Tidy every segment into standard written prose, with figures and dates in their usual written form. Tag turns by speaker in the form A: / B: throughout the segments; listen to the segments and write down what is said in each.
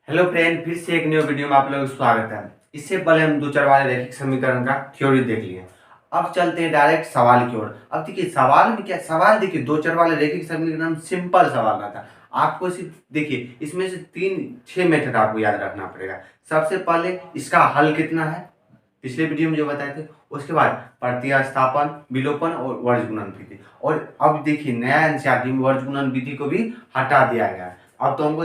A: Hello friend, फिर से एक न्यू वीडियो में आप लोगों का स्वागत है। इससे पहले हम दो चार वाले रैखिक समीकरण का थ्योरी देख लिए। अब चलते हैं डायरेक्ट सवाल की ओर। अब देखिए सवाल में क्या सवाल, देखिए दो चार वाले रैखिक समीकरण सिंपल सवाल रहता। आपको सिर्फ देखिए इसमें से 6 मेथड आपको याद रखना पड़ेगा। सबसे पहले इसका हल कितना है, पिछले वीडियो में जो बताए थे। उसके बाद प्रतिस्थापन, विलोपन और वर्ज गुणन विधि। और अब देखिए नया एनसीईआरटी में वर्ज गुणन विधि को भी हटा दिया गया है। अब तो हमको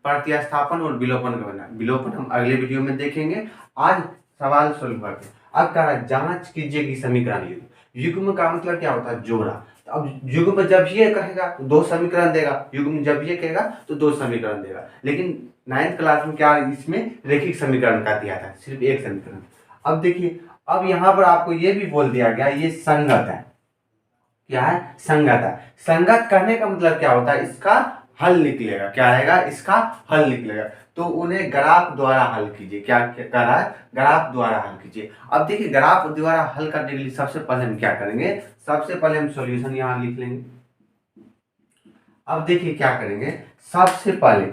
A: प्रतिस्थापन और विलोपन का बनना, विलोपन हम अगले वीडियो में देखेंगे। आज सवाल सोल्व करते हैं। अब कह रहा है जांच कीजिए कि समीकरण युग्म। युग्म का मतलब क्या होता है, जोड़ा। तो अब युग्म जब ये कहेगा तो दो समीकरण देगा, युग्म जब ये कहेगा तो दो समीकरण देगा। लेकिन 9th क्लास में क्या इसमें रैखिक समीकरण का दिया था, सिर्फ एक समीकरण। अब देखिए अब यहाँ पर आपको ये भी बोल दिया गया ये संगत है। क्या है, संगत है। संगत कहने का मतलब क्या होता है, इसका हल निकलेगा। क्या रहेगा, इसका हल निकलेगा। तो उन्हें ग्राफ द्वारा हल कीजिए। क्या कह रहा है, ग्राफ द्वारा हल कीजिए। अब देखिए ग्राफ द्वारा हल करने के लिए सबसे पहले हम क्या करेंगे, सबसे पहले हम सॉल्यूशन यहाँ लिख लेंगे। अब देखिए क्या करेंगे, सबसे पहले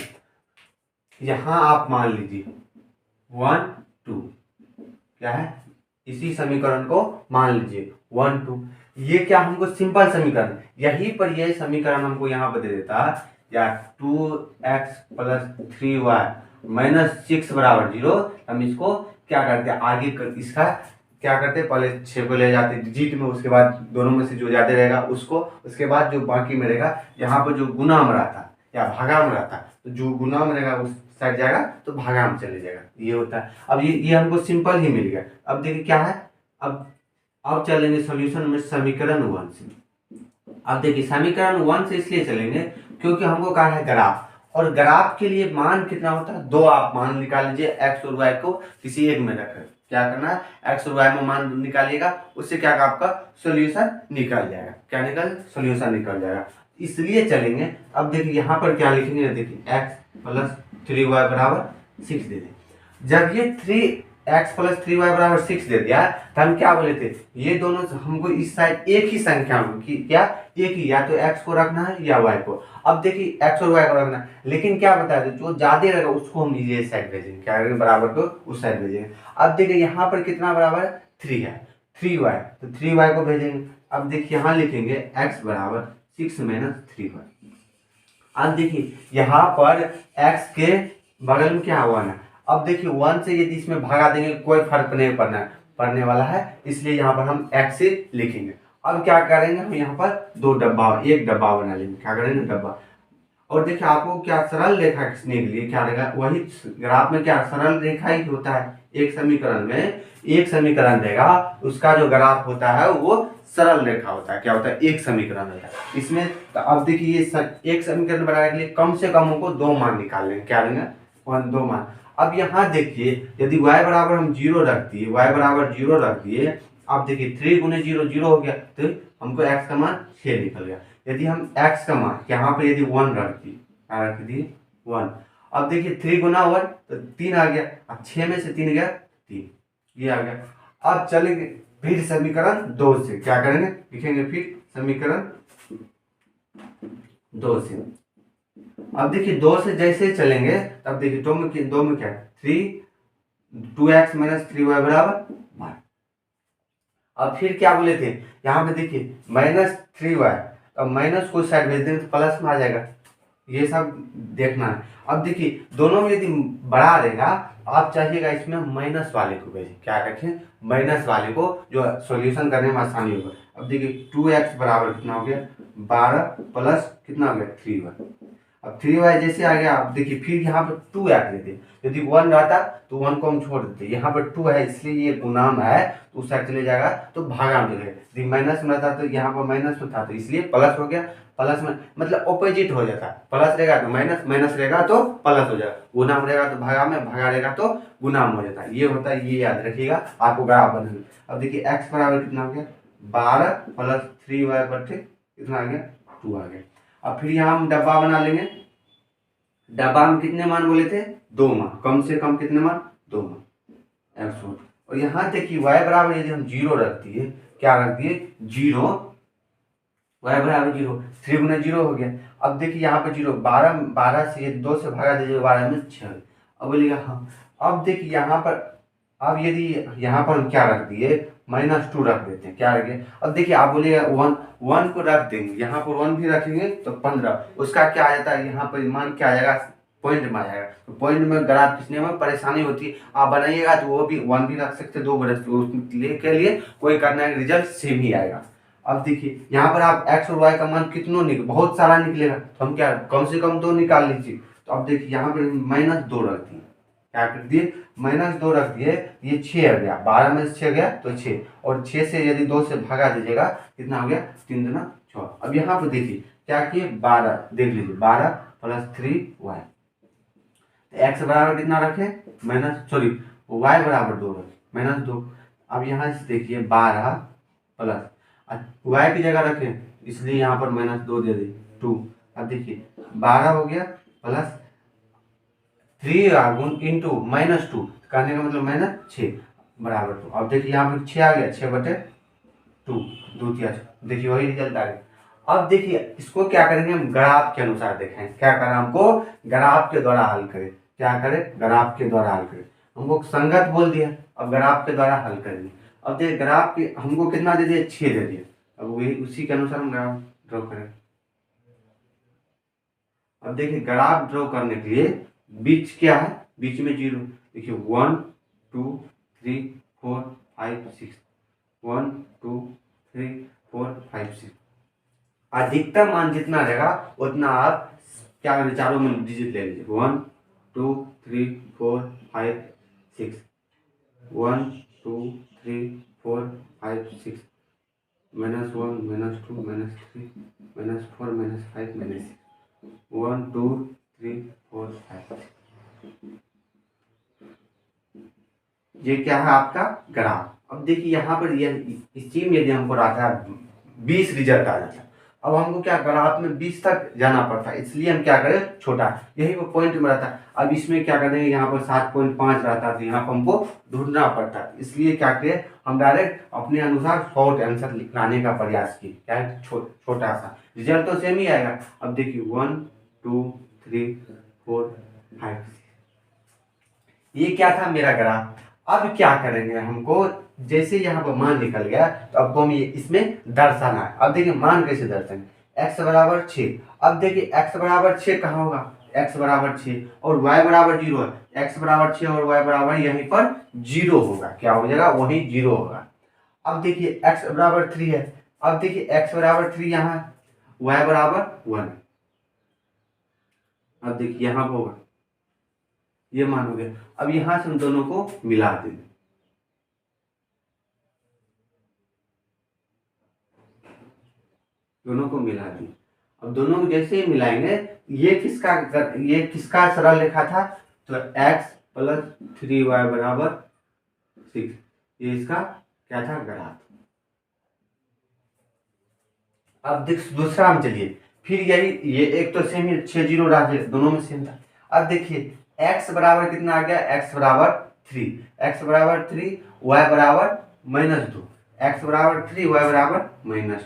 A: यहां आप मान लीजिए 1 2, क्या है, इसी समीकरण को मान लीजिए 1 2। ये क्या हमको सिंपल समीकरण, यहीं पर यह समीकरण हमको यहाँ पर दे देता या 2x + 3y - 6 = 0। हम इसको क्या करते हैं आगे इसका क्या करते हैं, पहले 6 को ले जाते डिजिट में, उसके बाद दोनों में से जो ज्यादा रहेगा उसको, उसके बाद जो बाकी में रहेगा यहाँ पर जो गुना में रहता या भागा में रहता, तो जो गुना में रहेगा उस साइड जाएगा तो भागा में चले जाएगा। ये होता है। अब ये हमको सिंपल ही मिल गया। अब देखिए क्या है, अब चलेंगे सॉल्यूशन में समीकरण 1 से। अब देखिए समीकरण 1 से इसलिए चलेंगे क्योंकि हमको कहा है ग्राफ, और ग्राफ के लिए मान कितना होता है, दो आप मान निकाल लीजिए। एक्स और वाई को किसी एक में रखकर क्या करना है, एक्स और वाई में मान निकालिएगा, उससे क्या आपका सॉल्यूशन निकल जाएगा। क्या निकल, सॉल्यूशन निकल जाएगा। इसलिए चलेंगे। अब देखिए यहाँ पर क्या लिखेंगे, देखिए x + 3y = 6 दे दें। जब ये 3x + 3y = 6 दे दिया तो हम क्या बोले थे, ये दोनों हमको इस साइड एक ही संख्या की क्या, एक ही, या तो x को रखना है या y को। अब देखिए x और y को रखना है, लेकिन क्या बताया जो ज्यादा रहेगा उसको हम ये साइड भेजेंगे, क्या करेंगे, बराबर को उस साइड भेजेंगे। अब देखिए यहाँ पर कितना बराबर है, 3 है, 3y, तो 3y को भेजेंगे। अब देखिए यहाँ लिखेंगे x = 6 - 3y। अब देखिए यहाँ पर x के बगल में क्या हुआ ना, अब देखिए 1 से यदि इसमें भागा देंगे कोई फर्क नहीं पड़ने वाला है, इसलिए यहाँ पर हम x से लिखेंगे। अब क्या करेंगे, हम यहाँ पर एक डब्बा बना लेंगे। क्या करेंगे, डब्बा। और देखिए आपको क्या सरल रेखा खींचने के लिए क्या रहेगा, वही ग्राफ में क्या सरल रेखा ही होता है। एक समीकरण में एक समीकरण देगा, उसका जो ग्राफ होता है वो सरल रेखा होता है। क्या होता है, एक समीकरण होता है इसमें। तो अब देखिए ये एक समीकरण बनाने के लिए कम से कम हमको दो मान निकाल लेंगे। क्या लेंगे, दो मान। अब यहाँ देखिए यदि y बराबर हम 0 रख दिए, y बराबर 0 रख दिए, अब देखिए 3 × 0 0 हो गया, तो हमको x का मान 6 निकल गया। यदि हम x का मान यहाँ पे यदि 1 रख दिए 1, अब देखिए 3 × 1 तो 3 आ गया। अब 6 में से 3 गया 3, ये आ गया। अब चलेंगे फिर समीकरण 2 से, क्या करेंगे, लिखेंगे फिर समीकरण 2 से। अब देखिए 2 से जैसे चलेंगे, तब देखिए 2 में क्या है, 2x - 3y = 1। अब फिर क्या बोले थे, यहाँ पे देखिए -3y, अब माइनस को साइड भेज देंगे तो प्लस में आ जाएगा। ये सब देखना है। अब देखिए दोनों में यदि बड़ा रहेगा, आप चाहिएगा इसमें माइनस वाले को भेजें। क्या रखें, माइनस वाले को, जो सॉल्यूशन करने में आसानी होगा। अब देखिए 2x बराबर कितना हो गया, 12 प्लस कितना हो गया, 3y। अब 3y जैसे आ गया, अब देखिए फिर यहाँ पर 2x देते। यदि 1 रहता तो 1 को हम छोड़ देते, यहाँ पर 2 है इसलिए ये गुणाम है तो उस साइड चले जाएगा तो भागा में चलेगा। यदि माइनस में रहता तो यहाँ पर माइनस में था तो इसलिए प्लस हो गया। प्लस में मतलब ऑपोजिट हो जाता है, प्लस रहेगा तो माइनस, माइनस रहेगा तो प्लस हो जाएगा, गुना में रहेगा तो भागा में, भागा रहेगा तो गुना में हो जाता है। ये होता है, ये याद रखिएगा आपको ग्राफ बनाना। अब देखिए x बराबर कितना हो गया, 12 प्लस 3y बटे कितना आ गया, 2 आ गया। अब फिर यहाँ हम डब्बा बना लेंगे। डब्बा में कितने मान बोले थे, 2 मान, कम से कम कितने मान, 2 मान x। और यहाँ देखिए y बराबर यदि हम 0 रख दिए, क्या रख दिए, 0, y बराबर 0, 3 × 0 हो गया। अब देखिए यहाँ पे 0, 12 से 2 से भागा दीजिए, 12 में 6। अब बोलिएगा हाँ। अब देखिए यहाँ पर, अब यदि यहाँ पर हम क्या रख दिए, -2 रख देते हैं, क्या रखें। अब देखिए आप बोलिएगा 1 1 को रख देंगे, यहाँ पर 1 भी रखेंगे तो 15, उसका क्या आ जाता है, यहाँ पर मान क्या आ जाएगा, पॉइंट में आ जाएगा। तो पॉइंट में ग्राफ खींचने में परेशानी होती है, आप बनाइएगा तो वो भी 1 भी रख सकते, 2 भी रख सकते, उसके के लिए कोई करना है, रिजल्ट सेम ही आएगा। अब देखिए यहाँ पर आप x और y का मान कितना निकले, बहुत सारा निकलेगा, तो हम क्या कम से कम 2 निकाल लीजिए। तो अब देखिए यहाँ पर -2 रख दिए, क्या कर दिए, -2 रख दिए, ये 6 आ गया, 12 में से 6 गया तो 6, और 6 से यदि 2 से भगा दीजिएगा कितना हो गया, 3 दूना 6। अब यहाँ पर देखिए क्या किए, 12 देख लीजिए, 12 + 3y, एक्स बराबर कितना रखे, वाई बराबर 2 रखे, -2। अब यहाँ से देखिए 12 प्लस वाई की जगह रखे, इसलिए यहाँ पर -2 दे दी 2। अब देखिए 12 हो गया प्लस 3 गुण इंटू -2 करने का मतलब -6 बराबर 2। अब देखिए यहाँ पर 6 आ गया, 6/2, 2 3, देखिए वही रिजल्ट आ गया। अब देखिए इसको क्या करेंगे, हम ग्राफ के अनुसार देखें, क्या करें, हमको ग्राफ के द्वारा हल करें, क्या करें, ग्राफ के द्वारा हल करें। हमको संगत बोल दिया, अब ग्राफ के द्वारा हल करेंगे। अब देखिए ग्राफ के हमको कितना दे दिया, 6 दे दिया, अब वही उसी के अनुसार हम ग्राफ ड्रॉ करें। अब देखिए ग्राफ ड्रॉ करने के लिए बीच क्या है, बीच में 0, देखिए 1 2 3 4 5 6, 1 2 3 4 5 6, अधिकतम मान जितना रहेगा उतना आप क्या करें, चारों में डिजिट ले लीजिए, 1 2 3 4 5 6, 1 2 3 4 5 6, -1 -2 -3 -4 -5 -6, 1 2 3 4 5। ये क्या है आपका ग्राफ। अब देखिए यहाँ पर ये इस चीज में यदि हमको रखा है 20 रिजल्ट आ जाता है, अब हमको क्या ग्राफ में 20 तक जाना पड़ता है, इसलिए हम क्या करें, छोटा यही वो पॉइंट में रहता है। अब इसमें क्या करेंगे, यहाँ पर 7.5 रहता है, तो यहाँ पर हमको ढूंढना पड़ता है, इसलिए क्या करें, हम डायरेक्ट अपने अनुसार शॉर्ट आंसर लाने का प्रयास किए, क्या है, छोटा सा, रिजल्ट तो सेम ही आएगा। अब देखिए 1 2 3 4 5, ये क्या था मेरा ग्राफ। अब क्या करेंगे, हमको जैसे यहाँ पर मान निकल गया तो अब हम ये इसमें दर्शाना है। अब देखिए मान कैसे दर्शाएंगे, x बराबर 6। अब देखिए x बराबर 6 कहाँ होगा, x बराबर 6 और y बराबर 0 है, x बराबर 6 और y बराबर यहीं पर 0 होगा, क्या हो जाएगा, वहीं 0 होगा। अब देखिए x बराबर 3 है, अब देखिए x बराबर 3 यहाँ है, y बराबर 1, अब देखिए यहाँ पर होगा, ये मान हो गया। अब यहां से हम दोनों को मिला देंगे, दोनों को मिला दें। अब दोनों को जैसे ही मिलाएंगे, ये किसका सरल रेखा था, तो x + 3y बराबर 6, ये इसका क्या था, ग्राफ। अब देख दूसरा हम चलिए, फिर यही ये एक तो सेम ही 6 0 रहा, दोनों में सेम था। अब देखिए x बराबर कितना आ गया, x बराबर 3, x बराबर 3 y बराबर -2, x बराबर 3 y बराबर -2,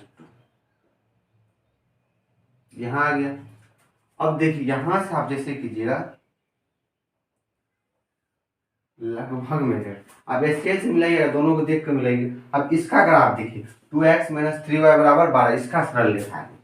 A: यहाँ आ गया। अब देखिए यहां से आप जैसे कीजिएगा, लगभग में है, अब स्केल से मिलाइएगा, दोनों को देख कर मिलाइए। अब इसका ग्राफ देखिए, 2x - 3y बराबर 12, इसका सरल रेखा है।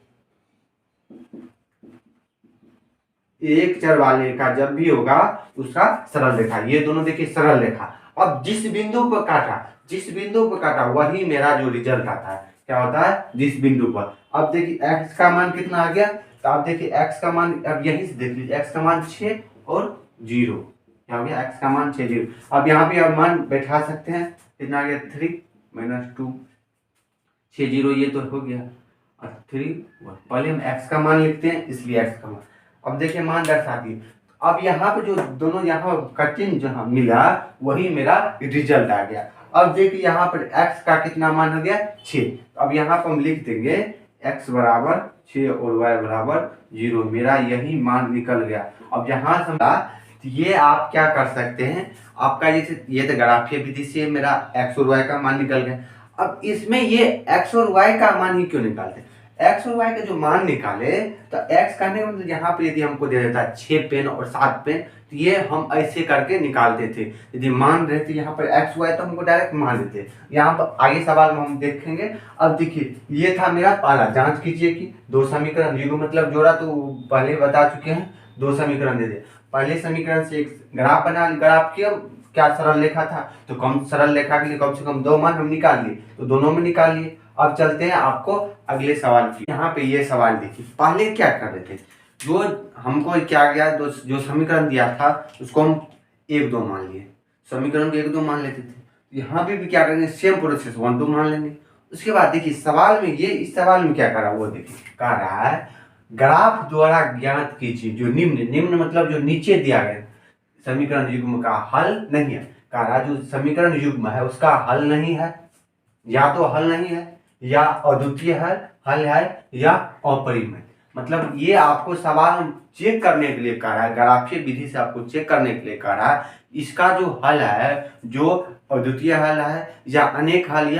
A: एक चर वाले का जब भी होगा उसका सरल रेखा, ये दोनों देखिए सरल रेखा। अब जिस बिंदु पर काटा वही मेरा जो रिजल्ट आता है, क्या होता है, जिस बिंदु पर। अब देखिए x का मान कितना आ गया, तो आप देखिए x का मान, अब यहीं से देख लीजिए, x का मान 6 और 0, क्या हो गया, x का मान 6 0। अब यहाँ पे आप मान बैठा सकते हैं, कितना आ गया, 3 - 2 6 0, ये तो हो गया, और 3 1। पहले हम x का मान लिखते हैं, इसलिए x का मान। अब देखिए मान दर्शा दी। अब यहाँ पे जो दोनों यहाँ कटिंग जहाँ मिला वही मेरा रिजल्ट आ गया। अब देखिए यहाँ पर x का कितना मान हो गया, 6। अब यहाँ पर हम लिख देंगे x बराबर 6 और y बराबर 0, मेरा यही मान निकल गया। अब यहाँ से तो ये आप क्या कर सकते हैं, आपका जैसे ये तो ग्राफीय विधि से मेरा x और y का मान निकल गया। अब इसमें ये x और y का मान ही क्यों निकालते हैं, एक्स और वाई का जो मान निकाले तो एक्स करने का मतलब यहाँ पे यदि हमको दे देता है 6 पेन और 7 पेन तो ये हम ऐसे करके निकालते थे। यदि मान रहते यहाँ पर एक्स वाई तो हमको डायरेक्ट मान देते। यहाँ पर आगे सवाल में हम देखेंगे। अब देखिए ये था मेरा पहला, जांच कीजिए कि दो समीकरण युग्म मतलब जोड़ा तो पहले बता चुके हैं, दो समीकरण दे दे। पहले समीकरण से एक ग्राफ बना, ग्राफ की क्या सरल रेखा था तो कम सरल रेखा के लिए कम से कम 2 मान हम निकाल लिए, तो दोनों में निकाल लिए। अब चलते हैं आपको अगले सवाल की। यहाँ पे ये सवाल देखिए, पहले क्या कर रहे थे, जो हमको क्या गया जो समीकरण दिया था उसको हम 1 2 मान लिए, समीकरण को 1 2 मान लेते थे। यहाँ पे भी क्या करेंगे, सेम प्रोसेस 1 2 मान लेंगे। उसके बाद देखिए सवाल में ये, इस सवाल में क्या करा वो देखिए, कह रहा है ग्राफ द्वारा ज्ञात कीजिए जो निम्न मतलब जो नीचे दिया गया समीकरण युग्म का हल नहीं है। कह रहा जो समीकरण युग्म है उसका हल नहीं है, या तो हल नहीं है या अद्वितीय हल है या अपरिमेय। मतलब ये आपको सवाल चेक करने के लिए कह रहा है, ग्राफीय विधि से आपको चेक करने के लिए कह रहा है इसका जो हल है जो अद्वितीय हल है या अनेक हल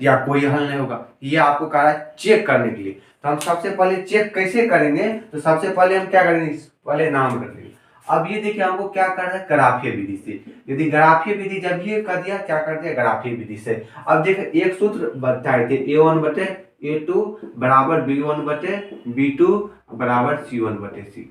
A: या कोई हल नहीं होगा, ये आपको कह रहा है चेक करने के लिए। तो हम सबसे पहले चेक कैसे करेंगे, तो सबसे पहले हम क्या करेंगे, पहले नाम रख लेंगे। अब ये देखिए हमको क्या कर रहा है, ग्राफीय विधि से। यदि ग्राफीय विधि जब ये कर दिया, क्या कर दिया, ग्राफीय विधि से। अब देखिए एक सूत्र बताए थे, A1 बटे A2 बराबर B1 बटे B2 बराबर C1 बटे C।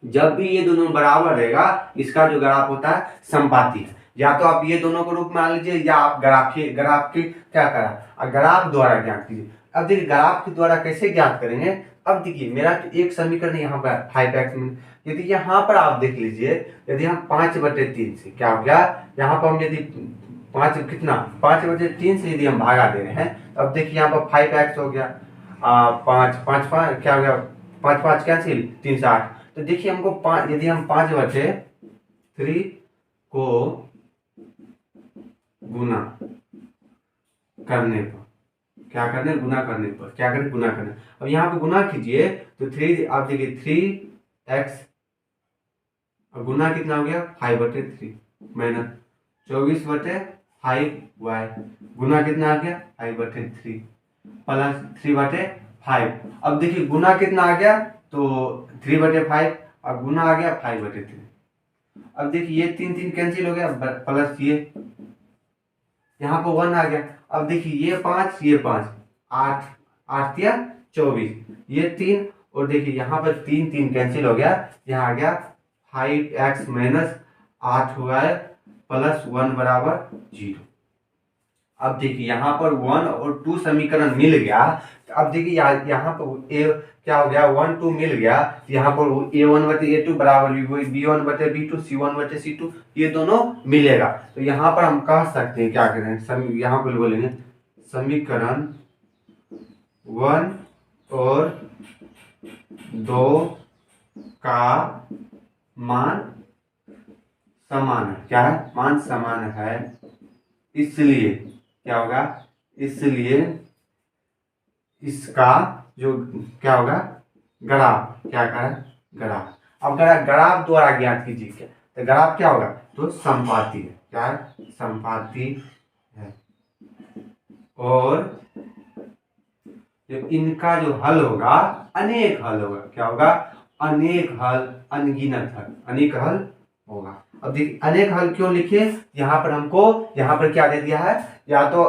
A: जब भी ये दोनों बराबर रहेगा इसका जो ग्राफ होता है संपाती है। या तो आप ये दोनों को रूप में मान लीजिए या आप ग्राफ की क्या करा, ग्राफ द्वारा ज्ञात कीजिए। अब देखिए ग्राफ के द्वारा कैसे ज्ञात करेंगे। अब देखिए मेरा एक समीकरण यहाँ पर 5x, यदि यहाँ पर आप देख लीजिए, यदि हम 5/3 से क्या हो गया, यहाँ पर हम यदि 5/3 से यदि हम भागा दे रहे हैं, अब देखिए यहाँ पर 5x हो गया, 5 क्या हो गया, 5 5 कैंसिल, 3 से 8। तो देखिए हमको यदि हम 5/3 को गुना करने पर क्या करने, गुना करने पर क्या करें, गुना करने। अब यहाँ पे गुना कीजिए तो 3, आप देखिए 3x और गुना कितना हो गया 5/3 माइनस 24/5y गुना कितना आ गया 5/3 प्लस 3/5। अब देखिए गुना कितना आ गया, तो 3/5 और गुना आ गया 5/3। अब देखिए ये 3 3 कैंसिल हो गया, प्लस ये यहाँ पर 1 आ गया। अब देखिए ये 5 ये 5, 8 8 या 24, ये 3 और देखिए यहाँ पर 3 3 कैंसिल हो गया, यहाँ आ गया 5x माइनस 8 हुआ है प्लस 1 बराबर 0। अब देखिए यहाँ पर 1 और 2 समीकरण मिल गया। अब देखिए यहाँ पर ए क्या हो गया, 1 2 मिल गया, यहाँ पर A1 बटे A2 बराबर B1 बटे B2 C1 बटे C2 ये दोनों मिलेगा। तो यहाँ पर हम कह सकते हैं क्या करें, यहाँ पर बोलेंगे समीकरण 1 और 2 का मान समान है। क्या है, मान समान है, इसलिए क्या होगा, इसलिए इसका जो क्या होगा, ग्राफ क्या करें, ग्राफ। अब ग्राफ द्वारा ज्ञात कीजिए क्या, तो ग्राफ क्या होगा, तो संपाती है। क्या है, संपाती है। और जो इनका जो हल होगा अनेक हल होगा। क्या होगा, अनेक हल, अनगिनत हल, अनेक हल होगा। अब देखिए अनेक हल क्यों लिखे, यहाँ पर हमको यहाँ पर क्या दे दिया है, या तो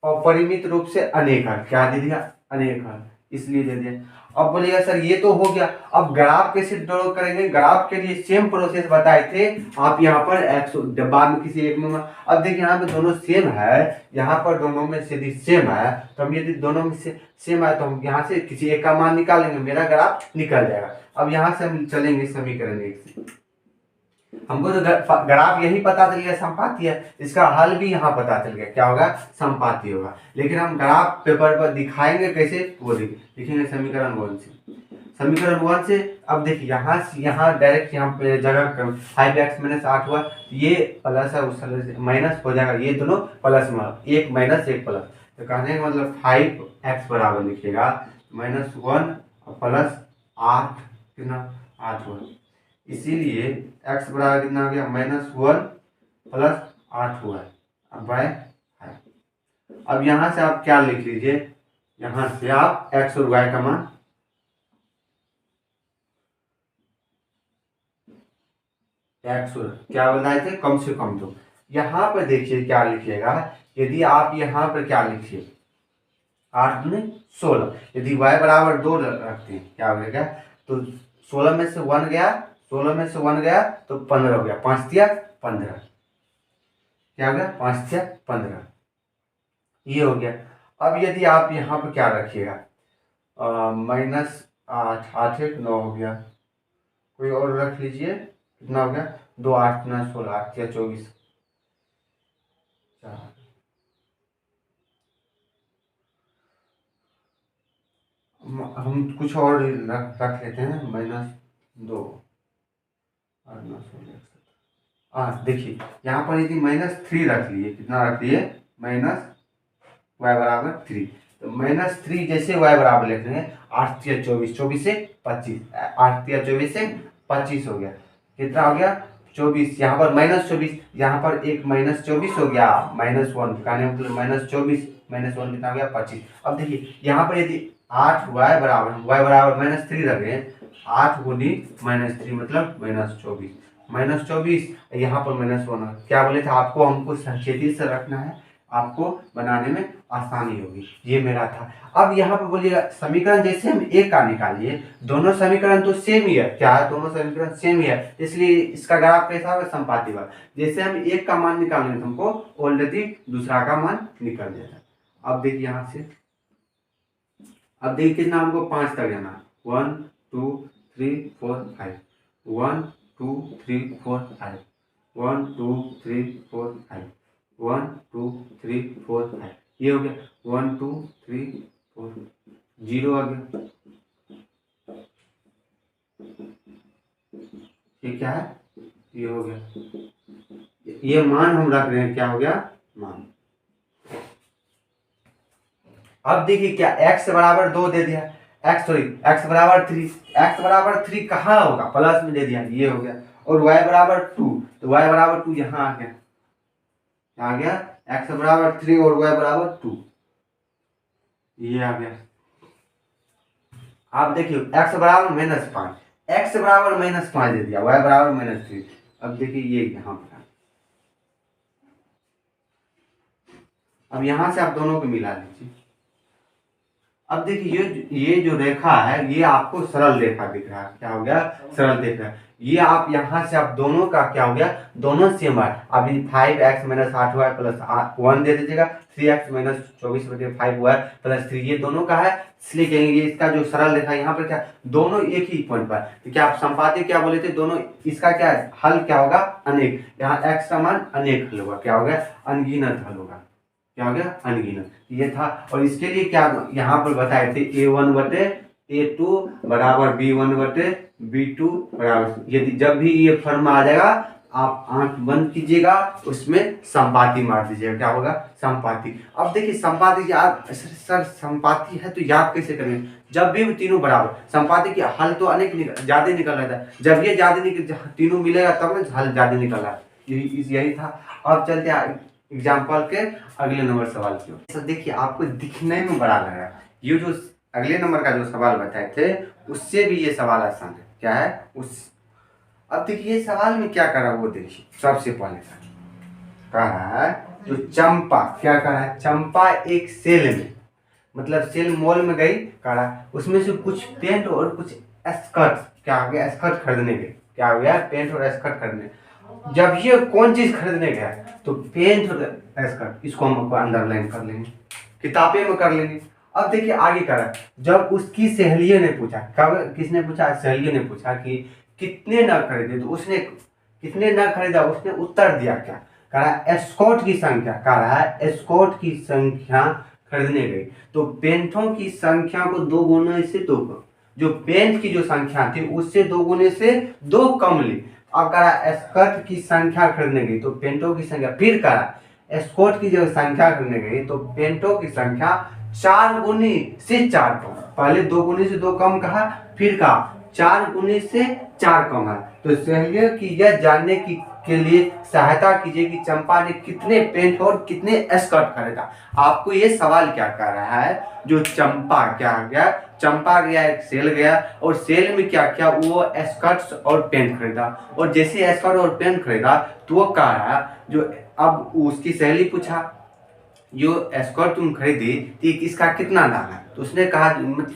A: अपरिमित रूप से अनेक हल, क्या दे दिया, अनेक हल, इसलिए दे दिया। अब बोलिएगा सर ये तो हो गया, अब ग्राफ कैसे ड्रॉ करेंगे। ग्राफ के लिए सेम प्रोसेस बताए थे आप, यहाँ पर एक्स बाद में किसी एक में। अब देखिए यहाँ पे दोनों सेम है, यहाँ पर दोनों में से यदि सेम है तो हम यदि दोनों में से सेम है तो हम यहाँ से किसी एक का मान निकालेंगे, मेरा ग्राफ निकल जाएगा। अब यहाँ से हम चलेंगे समीकरण 1 से। हमको तो ग्राफ यही पता चल गया संपाती है, इसका हल भी यहाँ पता चल गया, क्या होगा, संपाती होगा। लेकिन हम ग्राफ पेपर पर दिखाएंगे कैसे, वो लिखेंगे समीकरण 1 से। समीकरण 1 से अब देखिए यहाँ डायरेक्ट यहाँ पे जगह 5x माइनस 8 हुआ, ये प्लस है उस माइनस हो जाएगा, ये दोनों प्लस में, एक माइनस एक प्लस। तो कहने का मतलब 5x बराबर लिखिएगा -1 प्लस 8 कितना 8 हुआ, इसीलिए x बराबर कितना हो गया -1 प्लस 8 हुआ है। अब बाय, अब यहाँ से आप क्या लिख लीजिए, यहां से आप x और y का मान x और क्या बनाए थे, कम से कम दो। यहाँ पर देखिए क्या लिखिएगा, यदि आप यहाँ पर क्या लिखिए 8 में 16, यदि y बराबर 2 रखते हैं क्या हो गया, तो 16 में से 1 गया, 16 में से 1 गया तो 15 हो गया, 5 दिया 15, क्या हो गया 5 दिया 15, ये हो गया। अब यदि आप यहाँ पर क्या रखिएगा -8, 8 1 9 हो गया, कोई और रख लीजिए, कितना हो गया 2 8 9 16, 8 या 24, हम कुछ और रख लेते हैं -2 8 9 16, हाँ देखिए यहाँ पर यदि -3 रख लिए, कितना रख लिए -y बराबर 3, तो -3 जैसे y बराबर लिख रहे हैं 8 या 24, 24 से 25, 8 या 24 से 25 हो गया, कितना हो गया 24, यहाँ पर -24, यहाँ पर एक -24 हो गया, -1 कहने मतलब -24 -1 कितना हो गया 25। अब देखिए यहाँ पर यदि 8 y बराबर -3 रख रहे हैं, 8 गुनी -3 मतलब -24, -24 यहाँ पर -1, क्या बोले थे आपको, हमको संकेती से रखना है, आपको बनाने में आसानी होगी, ये मेरा था। अब यहाँ पर बोलिएगा समीकरण जैसे हम एक का निकालिए, दोनों समीकरण तो सेम ही है, क्या है दोनों समीकरण सेम ही है, इसलिए इसका ग्राफ कैसा होगा संपाती वाला, जैसे हम एक का मान निकालेंगे तो हमको ऑलरेडी दूसरा का मान निकल जाएगा। अब देखिए यहाँ से, अब देखिए कितना हमको 5 तक जाना, 1 2 3 4 5, 1 2 3 4 5, 1 2 3 4 5, 1 2 3 4 5, ये हो गया 1 2 3 4, 0 आ गया, ये क्या है, ये हो गया, ये मान हम रख रहे हैं, क्या हो गया मान। अब देखिए क्या x बराबर 2 दे दिया, x बराबर 3, x बराबर 3 कहाँ होगा, प्लस में दे दिया, ये हो गया, और y बराबर 2, तो y बराबर 2 यहाँ आ गया x बराबर 3 और y बराबर 2, ये आ गया। आप देखिए x बराबर -5, x बराबर -5 दे दिया, y बराबर -3, अब देखिए ये यहाँ पर, अब यहाँ से आप दोनों को मिला लीजिए। अब देखिए ये जो रेखा है ये आपको सरल रेखा दिख रहा है, क्या हो गया सरल दिख रहा है, ये आप यहाँ से आप दोनों का क्या हो गया, दोनों सेम है। अभी 5x - 8y प्लस 1 दे दीजिएगा, 3x - 24/5y प्लस 3, ये दोनों का है, इसलिए कहेंगे इसका जो सरल रेखा यहाँ पर क्या दोनों एक ही पॉइंट पर, तो क्या आप संपाती क्या बोले थे दोनों, इसका क्या हल क्या होगा अनेक, यहाँ x का मान अनेक हल होगा, क्या हो गया अनगिनत हल होगा, क्या हो गया अनगिनत, ये था। और इसके लिए क्या यहाँ पर बताए थे A1/A2 बराबर B1/B2 बराबर, यदि जब भी ये फॉर्म आ जाएगा आप आंख बंद कीजिएगा, उसमें संपाती मार दीजिएगा, क्या होगा संपाती। अब देखिए संपाती याद, सर संपाती है तो याद कैसे करेंगे, जब भी तीनों बराबर, संपाती की हल तो अनेक ज्यादा निकल रहा था, जब ये ज्यादा निकल तीनों मिलेगा तब ना हल ज्यादा निकल रहा है, यही था। अब चलते हैं एग्जाम्पल के अगले नंबर सवाल की ओर। तो देखिए आपको दिखने में बड़ा लग रहा है, ये जो अगले नंबर का जो सवाल बताए थे उससे भी ये सवाल आसान है, क्या है उस। अब देखिए ये सवाल में क्या कर रहा है वो देखिए, सबसे पहले कह रहा है जो चंपा, क्या कह रहा है चंपा एक सेल में, मतलब सेल मॉल में गई, कह रहा उसमें से कुछ पेंट और कुछ स्कर्ट, क्या हो गया स्कर्ट खरीदने गए, क्या हो गया पेंट और स्कर्ट खरीदने। जब ये कौन चीज खरीदने गया तो पेंट और स्कर्ट, इसको हम अंडरलाइन कर लेंगे, किताबें में कर लेंगे। अब देखिए आगे करा, जब उसकी सहेलियों ने पूछा, कब किसने पूछा सहेलियों ने पूछा कि कितने न खरीदे, तो उसने कितने न खरीदा, उसने उत्तर दिया क्या, कह रहा स्कॉट की संख्या, कह रहा है स्कॉट की संख्या खरीदने गई, तो पेंटों की संख्या को 2 गुने से 2 कम, जो पेंट की जो संख्या थी उससे 2 गुने से 2 कम ली। अब कह रहा स्कर्ट की संख्या खरीदने गई तो पेंटों की संख्या, फिर कह रहा स्कॉट की जो संख्या खरीदने गई तो पेंटों की संख्या 4 गुने से 4 कम, पहले 2 गुने से 2 कम कहा, फिर कहा 4 गुने से 4 कम है। तो सहेलियों की यह जानने की के लिए सहायता कीजिए कि चंपा ने कितने पेंट और कितने स्कर्ट खरीदा। आपको ये सवाल क्या कर रहा है, जो चंपा क्या गया, चंपा गया एक सेल गया और सेल में क्या किया, वो स्कर्ट्स और पेंट खरीदा, और जैसे स्कर्ट और पेंट खरीदा तो वो कह रहा जो अब उसकी सहेली पूछा जो स्कर्ट तुम खरीदी थी इसका कितना दाम है, तो उसने कहा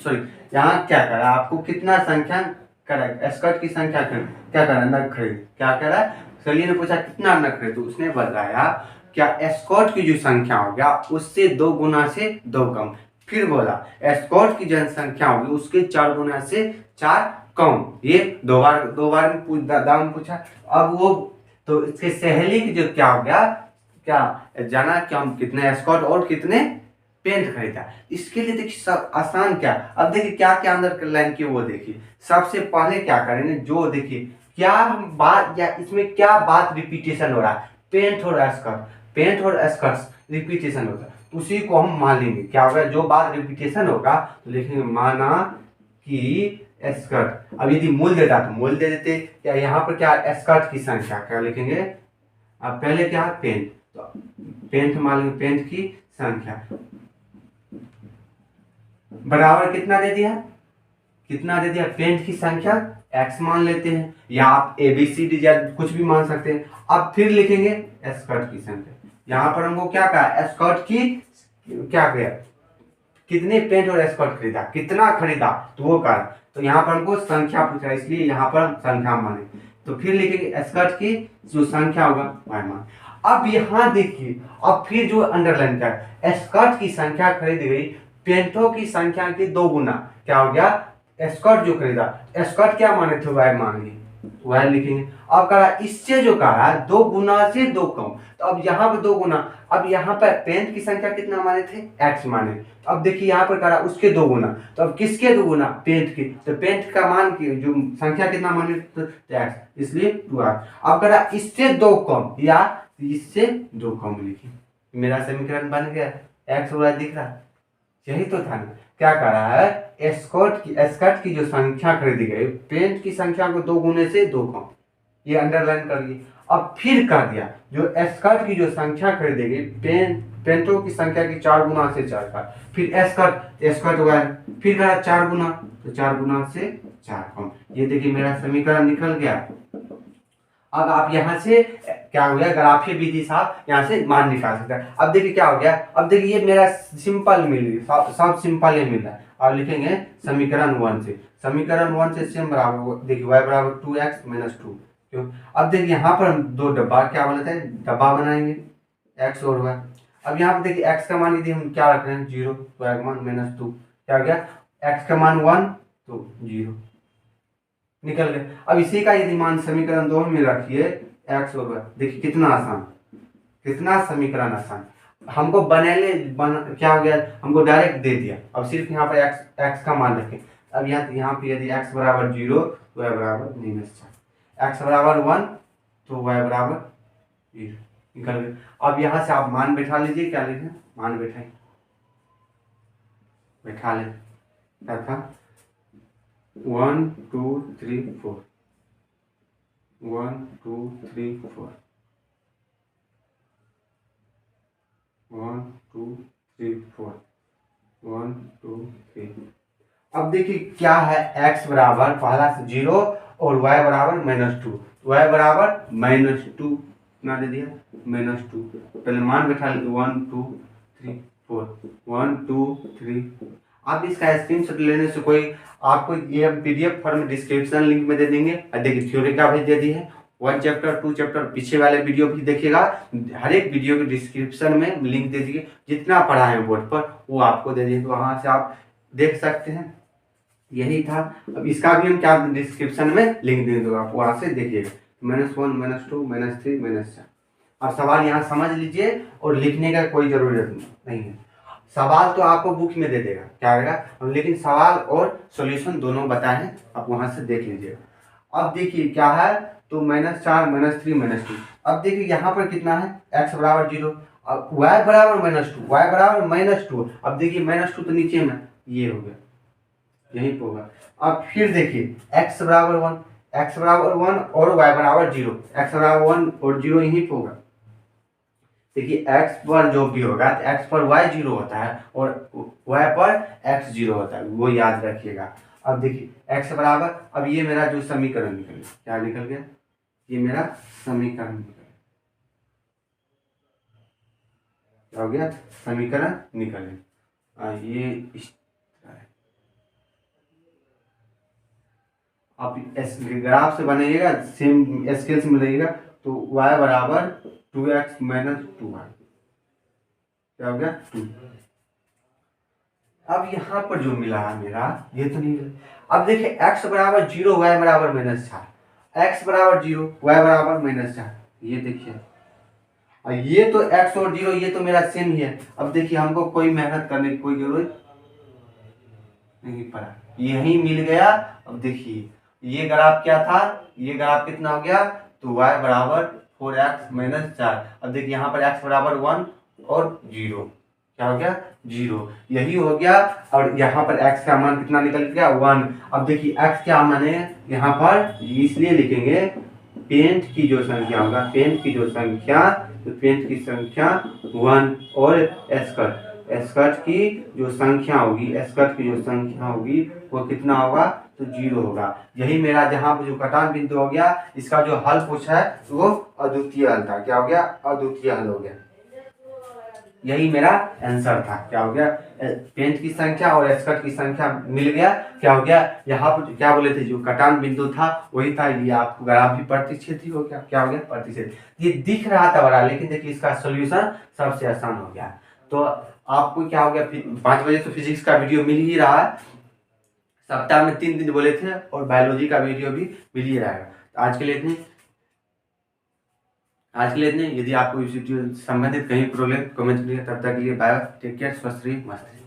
A: सॉरी यहाँ क्या करा, आपको कितना संख्या करा स्कर्ट की संख्या क्या करा नग खरीद, क्या करा सहेली ने पूछा कितना नग खरीद, तो उसने बताया क्या स्कर्ट की जो संख्या हो गया उससे 2 गुना से 2 कम। फिर बोला स्कर्ट की जनसंख्या होगी उसके 4 गुना से 4 कम। ये दो बार में दाम पूछा। अब वो तो इसके सहेली की जो क्या हो गया, क्या जाना कि हम कितने स्कर्ट और कितने पेंट खरीदा। इसके लिए देखिए सब आसान क्या, अब देखिए क्या क्या अंदर लाइन की वो देखिए। सबसे पहले क्या करेंगे, जो देखिए क्या बात या इसमें क्या बात रिपीटेशन हो रहा है, पेंट और स्कर्ट रिपीटेशन होता है, उसी को हम मान लेंगे। क्या होगा, जो बात रिपीटेशन होगा तो लिखेंगे माना कि स्कर्ट। अब यदि मूल देता तो मूल दे देते, या यहाँ पर क्या स्कर्ट की संख्या क्या लिखेंगे, अब पहले क्या पेंट, तो पेंट मान लेंगे, पेंट की संख्या बराबर कितना दे दिया, पेंट की संख्या x मान लेते हैं, या आप ABCD या कुछ भी मान सकते हैं। अब फिर लिखेंगे स्कर्ट की संख्या, यहाँ पर हमको क्या कहा, स्कर्ट की क्या किया, कितने पेंट और स्कर्ट खरीदा, कितना खरीदा तो वो कहा, तो यहाँ पर हमको संख्या पूछा इसलिए यहाँ पर हम संख्या माने, तो फिर लिखेंगे स्कर्ट की जो संख्या होगा वह मान। अब यहाँ देखिए, अब फिर जो अंडरलाइन कर स्कर्ट की संख्या खरीदी गई पेंटों की संख्या के 2 गुना, क्या हो गया स्कर्ट जो खरीदा, स्कर्ट क्या माने थे वह मान लिए, वह लिखेंगे। अब कहा इससे जो कहा 2 गुना से 2 कम, तो अब यहाँ पर 2 गुना, अब यहाँ पर पेंट की संख्या कितना माने थे x माने, तो अब देखिए यहाँ पर कहा उसके 2 गुना, तो अब किसके 2 गुना, पेंट की, तो पेंट का मान की जो संख्या कितना माने तो x, इसलिए 2r। अब कहा इससे 2 कम या इससे 2 कम लिखिए, मेरा समीकरण बन गया, x और y दिख रहा, यही तो था ना। क्या कर रहा है, स्कर्ट की जो संख्या खरीदी गई पेंट की संख्या को 2 गुने से 2 कम, ये अंडरलाइन कर लिए। अब फिर कर दिया जो स्कर्ट की जो संख्या खरीदी गई पेंटों की संख्या की 4 गुना से 4 का, फिर स्कर्ट हुआ, फिर करा 4 गुना, तो 4 गुना से 4 कम। ये देखिए मेरा समीकरण निकल गया। अब आप यहाँ से क्या हो गया, ग्राफीय विधि से आप यहाँ से मान निकाल सकते हैं। अब देखिए क्या हो गया, अब देखिए ये मेरा सिंपल मिल गया, सब सिंपल ही मिल रहा है। अब लिखेंगे समीकरण 1 से, समीकरण 1 से सेम बराबर देखिए y बराबर 2x माइनस 2, क्यों। अब देखिए यहाँ पर हम 2 डब्बा क्या बनाते हैं, डब्बा बनाएंगे x और y। अब यहाँ पर देखिए x का मान यदि हम क्या रख रहे हैं 0, तो y का मान माइनस 2, क्या हो गया x का मान 1 तो 0 निकल गए। अब इसी का यदि मान समीकरण 2 में रखिए x और y, देखिए कितना आसान, कितना समीकरण आसान, हमको क्या हो गया, हमको डायरेक्ट दे दिया। अब सिर्फ यहाँ पर x का मान रखें। अब यहाँ पे यदि x बराबर 0 तो y बराबर -4, x बराबर 1 तो y बराबर 0 निकल गए। अब यहाँ से आप मान बैठा लीजिए, क्या लिखें, मान बैठा ले, क्या था 1 2 3 4, 1 2 3 4, 1 2 3 4, 1 2 3। अब देखिए क्या है, x बराबर पहला से 0 और y बराबर -2, y बराबर -2 ना दे दिया -2, पहले मान बैठा लीजिए 1 2 3 4, 1 2 3। आप इसका स्क्रीनशॉट लेने से कोई आपको ये PDF फॉर्म डिस्क्रिप्शन लिंक में दे देंगे। देखिए थ्योरी का भी दे दी है, 1 चैप्टर 2 चैप्टर पीछे वाले वीडियो भी देखिएगा, हर एक वीडियो के डिस्क्रिप्शन में लिंक दे दिए, जितना पढ़ा है बोर्ड पर वो आपको दे दिए, तो वहाँ से आप देख सकते हैं। यही था। अब इसका भी हम क्या डिस्क्रिप्शन में लिंक दे दूंगा, आप वहाँ से देखिएगा, -1 -2 -3 -4। अब सवाल यहाँ समझ लीजिए और लिखने का कोई जरूरत नहीं है, सवाल तो आपको बुक में दे देगा क्या रहेगा, लेकिन सवाल और सॉल्यूशन दोनों बताए हैं, आप वहां से देख लीजिएगा। अब देखिए क्या है, तो -4 -3 -2। अब देखिए यहाँ पर कितना है, x बराबर 0, अब y बराबर -2, y बराबर -2। अब देखिए -2 तो नीचे में ये हो गया, यही होगा। अब फिर देखिए x बराबर 1, एक्स बराबर 1 और वाई बराबर 0, एक्स बराबर 1 और 0 यहीं पे होगा। देखिए एक्स पर जो भी होगा तो एक्स पर वाई 0 होता है और वाई पर एक्स 0 होता है, वो याद रखिएगा। अब देखिए एक्स बराबर, अब ये मेरा जो समीकरण निकल गया, क्या निकल गया, ये मेरा समीकरण निकल गया, क्या हो गया, समीकरण निकल गया। ये इस आप ग्राफ से बनाइएगा, सेम स्केल से बनाइएगा, तो y बराबर 2x माइनस 2y, क्या हो गया 2। अब यहाँ पर जो मिला है मेरा, ये तो नहीं मिला। अब देखिए x बराबर 0, y बराबर -4, x बराबर 0, y बराबर -4, ये देखिए, और ये तो x और 0 ये तो मेरा सेम ही है। अब देखिए हमको कोई मेहनत करने की कोई जरूरत नहीं पड़ा, यही मिल गया। अब देखिए ये ग्राफ क्या था, ये ग्राफ कितना हो गया, तो y बराबर 4x माइनस 4। अब देखिए यहाँ पर x बराबर 1 और 0, क्या हो गया 0, यही हो गया। और यहाँ पर x का मान कितना निकल गया 1। अब देखिए x क्या मान है यहाँ पर, इसलिए लिखेंगे पेंट की जो संख्या होगा, पेंट की जो संख्या, तो पेंट की संख्या 1 और स्कर्ट की जो संख्या होगी, स्कर्ट की जो संख्या होगी वो कितना होगा, तो 0 होगा। यही मेरा जहाँ पर जो कटान बिंदु हो गया, इसका जो हल पूछा है वो अद्वितीय हल था, क्या हो गया, अद्वितीय हल हो गया। यही मेरा आंसर था, क्या हो गया, पेंट की संख्या और स्कर्ट की संख्या मिल गया, क्या हो गया, यहाँ पर क्या बोले थे, जो कटान बिंदु था वही था। ये आपको ग्राफ भी प्रतिच्छेदी हो गया, क्या हो गया, प्रतिच्छेदी। ये दिख रहा था बड़ा, लेकिन देखिए इसका सोल्यूशन सबसे आसान हो गया। तो आपको क्या हो गया, 5 बजे तो फिजिक्स का वीडियो मिल ही रहा है, सप्ताह में 3 दिन बोले थे, और बायोलॉजी का वीडियो भी मिल ही रहेगा। तो आज के लिए इतने, यदि आपको इस वीडियो से संबंधित कहीं प्रॉब्लम कमेंट करिए। तब तक के लिए बाय, टेक केयर, स्वस्थ रहिए, मस्त रहिए।